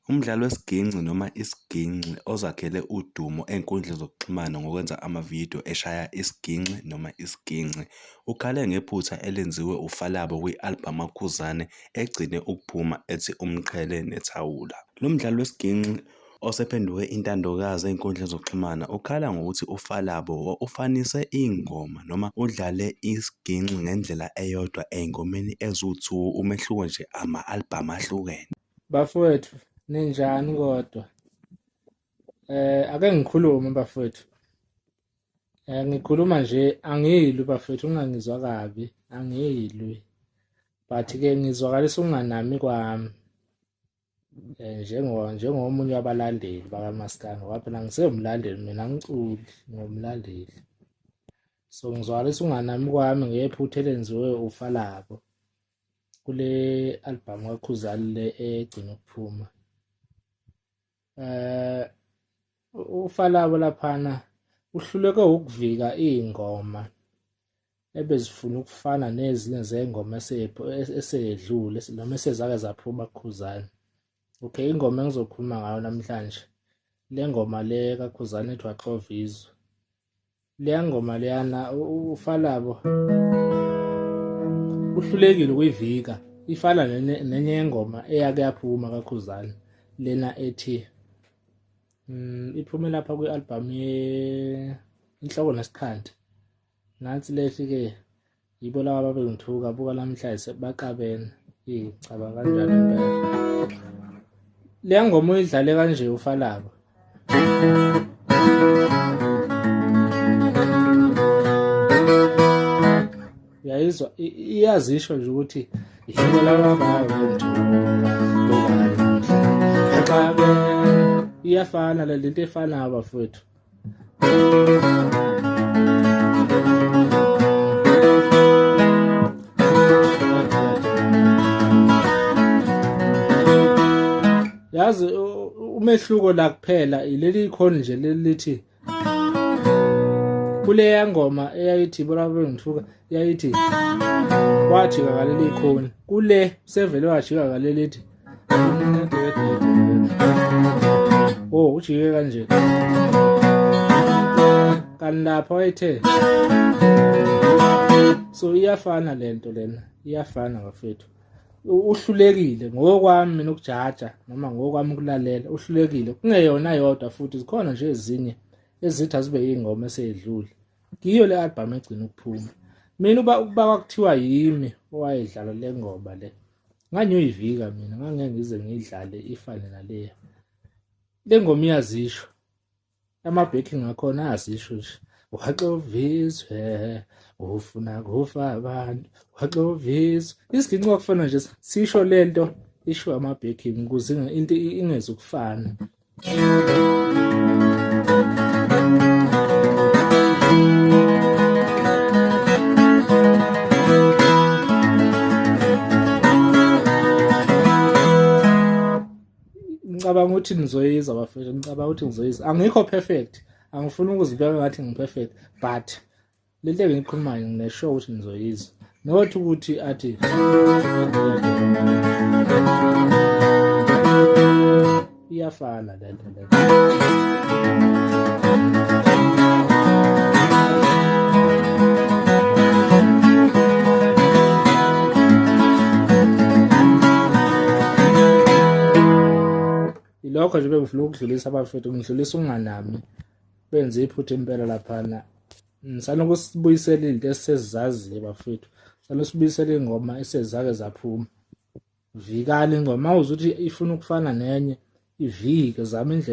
Umdlalo wesiginci noma isiginci ozakhele udumo ey'nkundleni zokuxhumana ngokwenza amavidiyo eshaya isiginci noma isiginci ukhale ngephutha elenziwe uFalabo kwi-album kaKhuzani egcine ukuphuma ethi umqhele nethawula. Lo mdlalo wesiginci osephenduke intandokazi ey'nkundleni zokuxhumana ukhala ngokuthi uFalabo ufanise iy'ngoma noma udlale isiginci ngendlela eyodwa ey'ngomeni eziwu-2 umehluko nje ama-album ahlukene. Bafowethu, ninjani kodwa? Ake ngikhulume bafowethu. Ngikhuluma nje angilwi bafowethu, ungangizwa kabi, angilwi. But-ke ngizwakalisa ukunganami kwami. Njengomunye wabalandeli bakaMaskandi ngoba phela ngisewumlandeli mina angiculi, ngumlandeli. So ngizwakalisa ukunganami kwami ngephutha elenziwe uFalabo kule album kaKhuzani le egcina ukuphuma. uFalabo laphana uhluleke ukuvika iy'ngoma ebezifuna ukufana nezinye zey'ngoma eseyedlule noma esezake zaphuma kuKhuzani. Okay, ingoma engizokhuluma ngayo namhlanje le ngoma le kaKhuzani ethi Waxovizwe. Leya ngoma leyana uFalabo uhlulekile ukuyivika, ifana nenye yengoma eyake yaphuma kaKhuzani lena ethi iphume lapha kwi-album inhloko nesikhandi. Nansi lehle-ke yibo laba babengithuka buka namhlanje baqabene chaba kanjani impela. Leya ngoma uyidlale kanje uFalabo. Uyayizwa iyazisho nje ukuthi yibo laba babengithuka iyafana le nto efanayo bafowethu. Yazi umehluko la kuphela ileli khona nje lelithi kuleya ngoma eyayithi bona bengithuka yayithi wajika ngaleli khona, kule sevele wajika ngalelithi ujike kanje kanti lapha wayethe. So iyafana lento lena, iyafana bafethu. Uhlulekile ngokwami mina ukujaja noma ngokwami ukulalela, uhlulekile kungeyona yodwa futhi zikhona nje ezinye ezithi azibe yingoma eseyedlule. Ngiyo le album egcina ukuphuma. Mina ukuba kwakuthiwa yimi owayedlala le ngoma le nganyuyivika mina, ngangeke ngize ngiyidlale ifane naleya. Le ngoma iyazisho, ama-backing akhona ayazisho nje. Waxovizwe ufuna kufa abantu, waxovizwe. Isiginci kwakufana nje sisho lento isho ama-backing ukuze into ingeze ukufana. Ngicabanga ukuthi nizoyizwa bafethu, ngicabanga ukuthi ngizoyizwa. Angikho perfect, angifuni ukuzibeka ngathi ngi-perfect, but lento engiyikhulumayo nginesho ukuthi nizoyizwa. Nothi ukuthi athi iyafana lento le. Lokho nje bengifuna ukudlulisa abafethu, ngidlulisa ukunganami benze iphutha impela laphana. Ngisana ukusibuyisela izinto esesizaziyo bafethu, ngisana usibuyisela ingoma esezake zaphuma. Vikani ingoma mawuzuthi ifuna ukufana nenye ivike, zama indlela